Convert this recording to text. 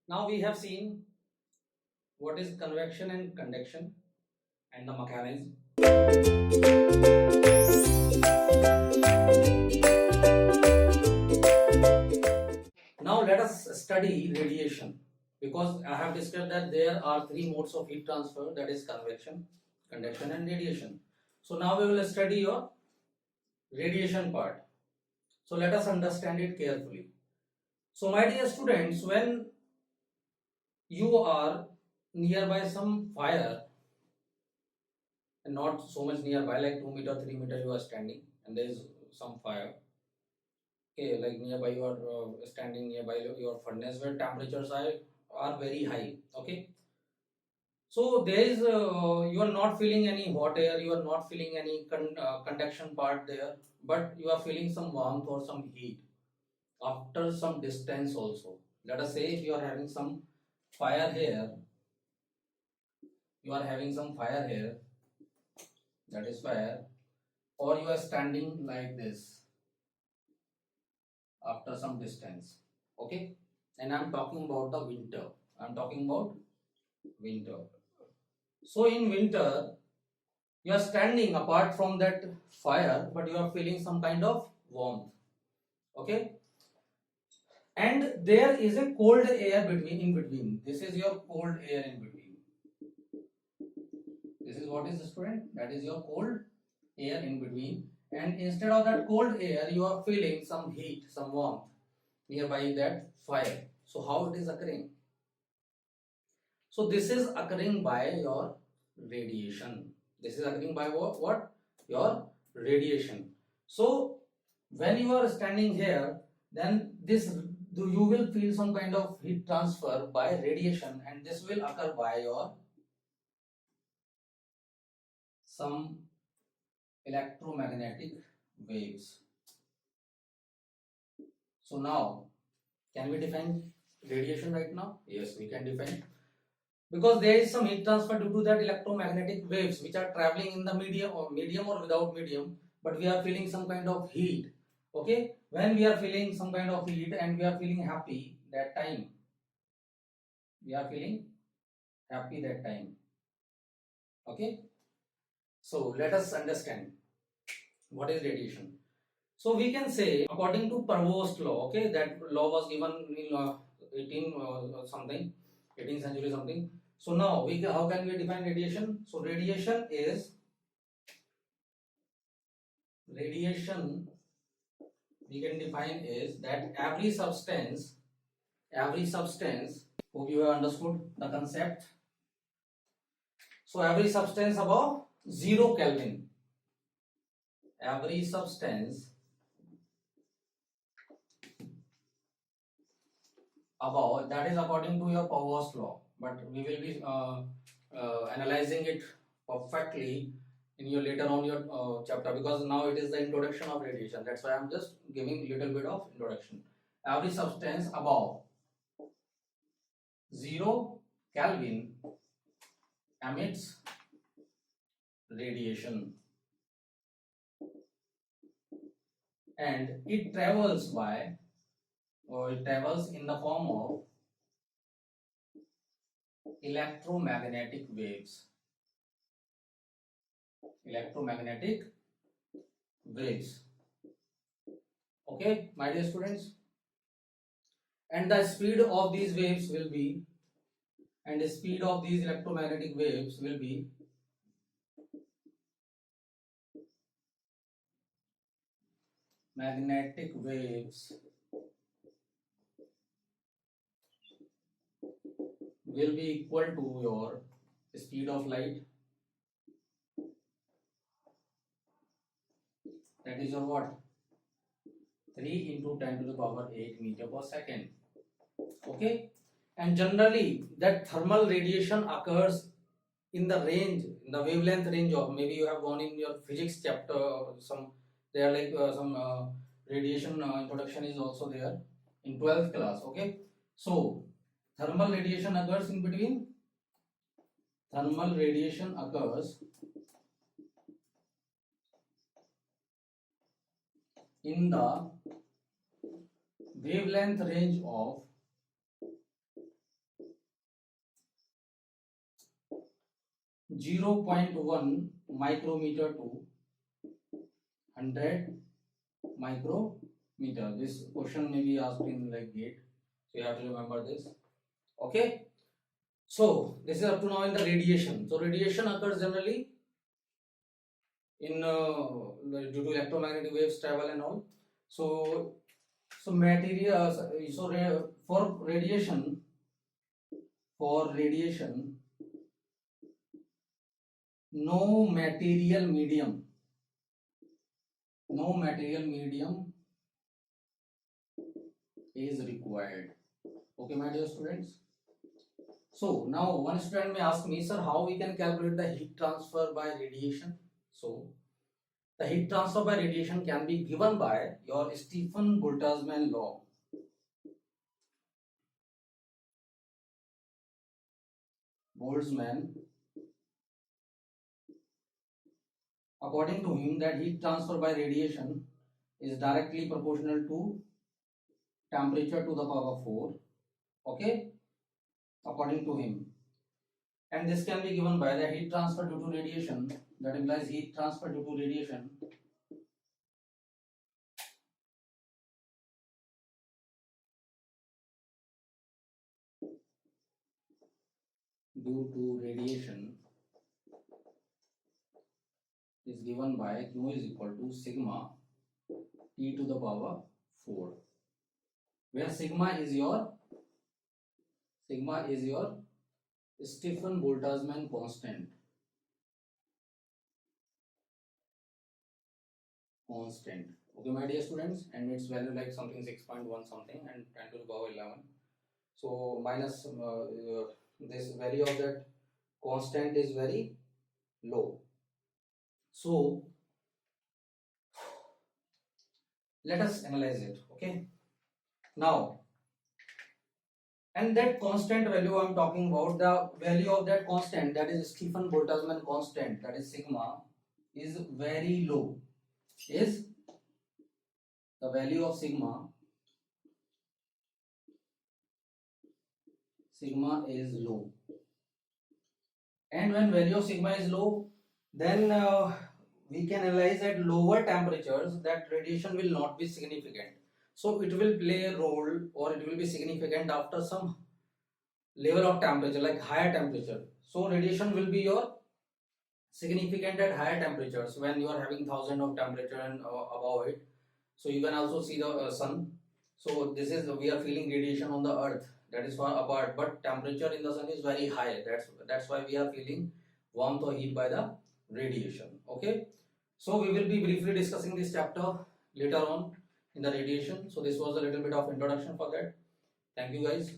Now we have seen what is convection and conduction and the mechanism. Now let us study radiation, because I have discussed that there are three modes of heat transfer, that is convection, conduction and radiation. So now we will study your radiation part. So let us understand it carefully. So my dear students, when you are nearby some fire, and not so much nearby, like 2 meter 3 meter you are standing and there is some fire, okay, like nearby you are standing nearby your furnace where temperatures are very high, okay. So there is you are not feeling any hot air, you are not feeling any conduction part there, but you are feeling some warmth or some heat after some distance also. Let us say if you are having some fire here, you are having some fire here, that is fire, or you are standing like this after some distance, okay. And I'm talking about the winter, I'm talking about winter. So in winter you are standing apart from that fire, but you are feeling some kind of warmth, okay. And there is a cold air in between, this is your cold air in between, this is what is the student, that is your cold air in between. And instead of that cold air you are feeling some heat, some warmth nearby that fire. So how it is occurring? So this is occurring by your radiation. This is occurring by what? Your radiation. So when you are standing here, then you will feel some kind of heat transfer by radiation, and this will occur by your some electromagnetic waves. So now, can we define radiation right now? Yes, we can define, because there is some heat transfer due to that electromagnetic waves which are traveling in the medium or without medium, but we are feeling some kind of heat, okay. When we are feeling some kind of heat and we are feeling happy that time, we are feeling happy that time, okay. So let us understand what is radiation. So we can say according to Provost law, okay, that law was given in 18 something 18th century something. So now how can we define radiation? So radiation we can define is that every substance, hope you have understood the concept. So every substance above 0 Kelvin, every substance above, that is according to your Provost law, but we will be analyzing it perfectly in your later on your chapter, because now it is the introduction of radiation, that's why I'm just giving little bit of introduction. Every substance above 0 Kelvin emits radiation, and it travels in the form of electromagnetic waves, electromagnetic waves, okay, my dear students. And the speed of these waves will be, and the speed of these electromagnetic waves will be magnetic waves will be equal to your speed of light, that is your what, 3 into 10 to the power 8 meter per second, okay. And generally that thermal radiation occurs in the range, in the wavelength range of, maybe you have gone in your physics chapter, some there are like some radiation introduction is also there in 12th class, okay. So thermal radiation occurs in between, thermal radiation occurs in the wavelength range of 0.1 micrometer to 100 micrometer. This question may be asked in like GATE, so you have to remember this. Okay. So this is up to now in the radiation. So radiation occurs generally in due to electromagnetic waves travel and all. So for radiation, no material medium is required. Okay, my dear students. So now one student may ask me, sir, how we can calculate the heat transfer by radiation? So the heat transfer by radiation can be given by your Stefan-Boltzmann law. Boltzmann, according to him, that heat transfer by radiation is directly proportional to temperature to the power 4. Okay, according to him. And this can be given by the heat transfer due to radiation, that implies heat transfer due to radiation is given by Q is equal to sigma T to the power 4, where sigma is your Stefan-Boltzmann constant. Okay, my dear students, and its value like something 6.1 something and 10 to the power 11. So minus this value of that constant is very low. So let us analyze it. Okay, now, and that constant value I am talking about, the value of that constant, that is Stefan-Boltzmann constant, that is sigma, is very low. Is the value of sigma is low, and when value of sigma is low, then we can analyze at lower temperatures that radiation will not be significant. So it will play a role, or it will be significant after some level of temperature, like higher temperature. So radiation will be your significant at higher temperatures when you are having 1000 of temperature and above it. So you can also see the sun. So this is, we are feeling radiation on the earth, that is far apart, but temperature in the sun is very high. That's why we are feeling warmth or heat by the radiation. Okay, so we will be briefly discussing this chapter later on in the radiation. So this was a little bit of introduction for that. Thank you guys.